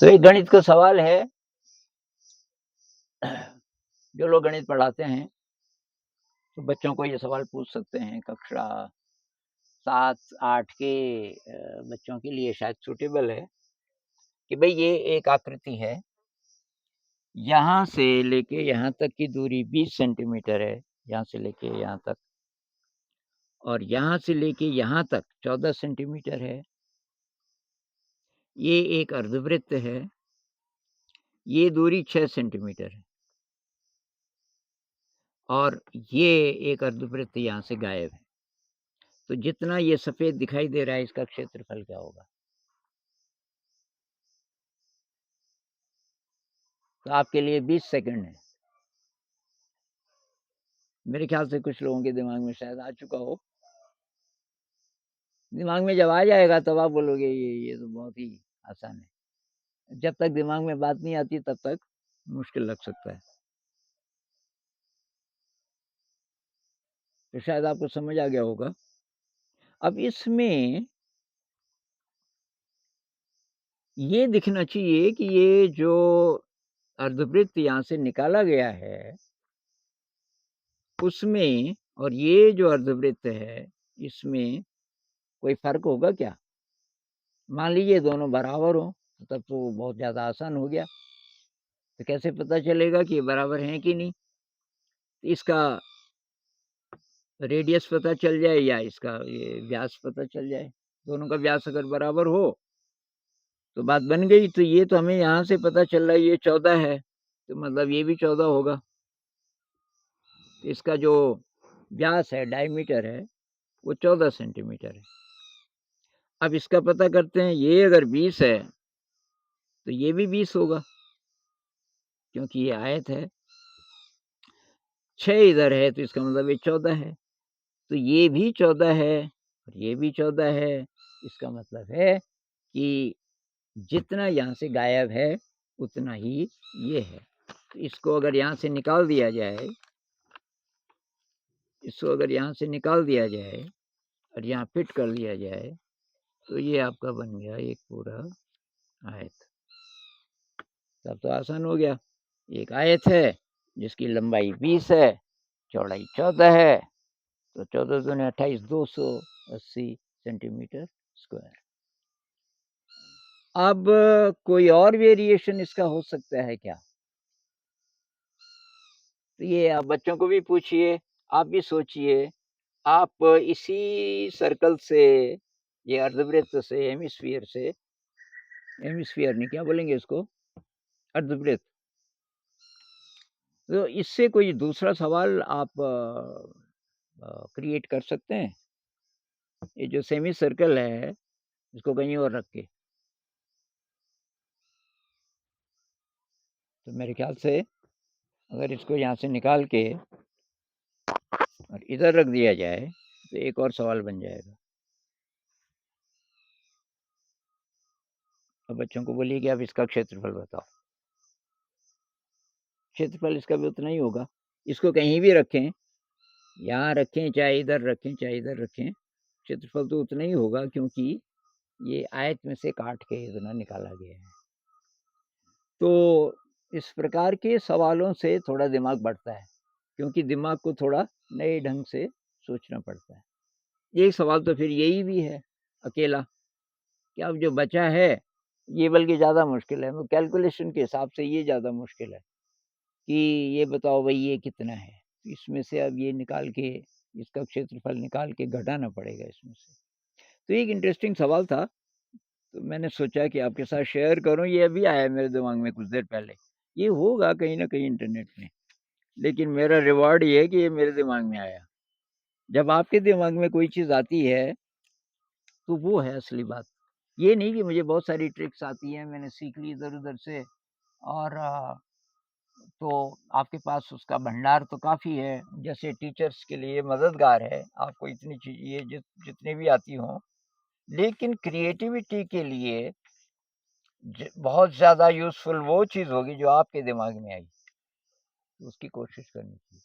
तो एक गणित का सवाल है। जो लोग गणित पढ़ाते हैं तो बच्चों को ये सवाल पूछ सकते हैं। कक्षा 7-8 के बच्चों के लिए शायद सूटेबल है कि भाई ये एक आकृति है, यहाँ से लेके यहाँ तक की दूरी 20 सेंटीमीटर है, यहाँ से लेके यहाँ तक, और यहाँ से लेके यहाँ तक 14 सेंटीमीटर है। ये एक अर्धवृत्त है, ये दूरी 6 सेंटीमीटर है, और ये एक अर्धवृत्त यहाँ से गायब है। तो जितना ये सफेद दिखाई दे रहा है, इसका क्षेत्रफल क्या होगा? तो आपके लिए 20 सेकंड है। मेरे ख्याल से कुछ लोगों के दिमाग में शायद आ चुका हो। दिमाग में जब आ जाएगा तब आप बोलोगे ये तो बहुत ही आसान है। जब तक दिमाग में बात नहीं आती तब तक मुश्किल लग सकता है। तो शायद आपको समझ आ गया होगा। अब इसमें ये दिखना चाहिए कि ये जो अर्धवृत्त यहाँ से निकाला गया है उसमें और ये जो अर्धवृत्त है इसमें कोई फर्क होगा क्या? मान लीजिए दोनों बराबर हो तो तब तो बहुत ज़्यादा आसान हो गया। तो कैसे पता चलेगा कि ये बराबर हैं कि नहीं? इसका रेडियस पता चल जाए या इसका ये व्यास पता चल जाए। दोनों का व्यास अगर बराबर हो तो बात बन गई। तो ये तो हमें यहाँ से पता चल रहा है ये 14 है, तो मतलब ये भी 14 होगा। इसका जो व्यास है, डायमीटर है, वो 14 सेंटीमीटर है। अब इसका पता करते हैं। ये अगर 20 है तो ये भी 20 होगा, क्योंकि ये आयत है। 6 इधर है तो इसका मतलब ये 14 है। तो ये भी 14 है और ये भी 14 है। इसका मतलब है कि जितना यहाँ से गायब है उतना ही ये है। तो इसको अगर यहाँ से निकाल दिया जाए, और यहाँ फिट कर दिया जाए तो ये आपका बन गया एक पूरा आयत। तब तो आसान हो गया। एक आयत है जिसकी लंबाई 20 है, चौड़ाई 14 है, तो 14 दूनी 28, 280 सेंटीमीटर स्क्वायर। अब कोई और वेरिएशन इसका हो सकता है क्या? तो ये आप बच्चों को भी पूछिए, आप भी सोचिए। आप इसी सर्कल से, ये अर्धवृत्त से, हेमिस्फीयर नहीं, क्या बोलेंगे इसको, अर्धवृत्त, तो इससे कोई दूसरा सवाल आप क्रिएट कर सकते हैं। ये जो सेमी सर्कल है इसको कहीं और रख के, तो मेरे ख्याल से अगर इसको यहाँ से निकाल के और इधर रख दिया जाए तो एक और सवाल बन जाएगा। अब बच्चों को बोलिए कि आप इसका क्षेत्रफल बताओ। क्षेत्रफल इसका भी उतना ही होगा। इसको कहीं भी रखें, यहाँ रखें चाहे इधर रखें चाहे इधर रखें, क्षेत्रफल तो उतना ही होगा, क्योंकि ये आयत में से काट के इतना निकाला गया है। तो इस प्रकार के सवालों से थोड़ा दिमाग बढ़ता है, क्योंकि दिमाग को थोड़ा नए ढंग से सोचना पड़ता है। एक सवाल तो फिर यही भी है अकेला, कि अब जो बचा है ये बल्कि ज़्यादा मुश्किल है। वो कैलकुलेशन के हिसाब से ये ज़्यादा मुश्किल है कि ये बताओ भाई ये कितना है। इसमें से अब ये निकाल के, इसका क्षेत्रफल निकाल के घटाना पड़ेगा इसमें से। तो एक इंटरेस्टिंग सवाल था, तो मैंने सोचा कि आपके साथ शेयर करूं। ये अभी आया मेरे दिमाग में कुछ देर पहले। ये होगा कहीं ना कहीं इंटरनेट में, लेकिन मेरा रिवॉर्ड ये है कि ये मेरे दिमाग में आया। जब आपके दिमाग में कोई चीज़ आती है तो वो है असली बात। ये नहीं कि मुझे बहुत सारी ट्रिक्स आती हैं, मैंने सीख ली इधर उधर से, और तो आपके पास उसका भंडार तो काफ़ी है, जैसे टीचर्स के लिए मददगार है। आपको इतनी चीज़ ये जितनी भी आती हों, लेकिन क्रिएटिविटी के लिए बहुत ज़्यादा यूज़फुल वो चीज़ होगी जो आपके दिमाग में आई। तो उसकी कोशिश करनी चाहिए।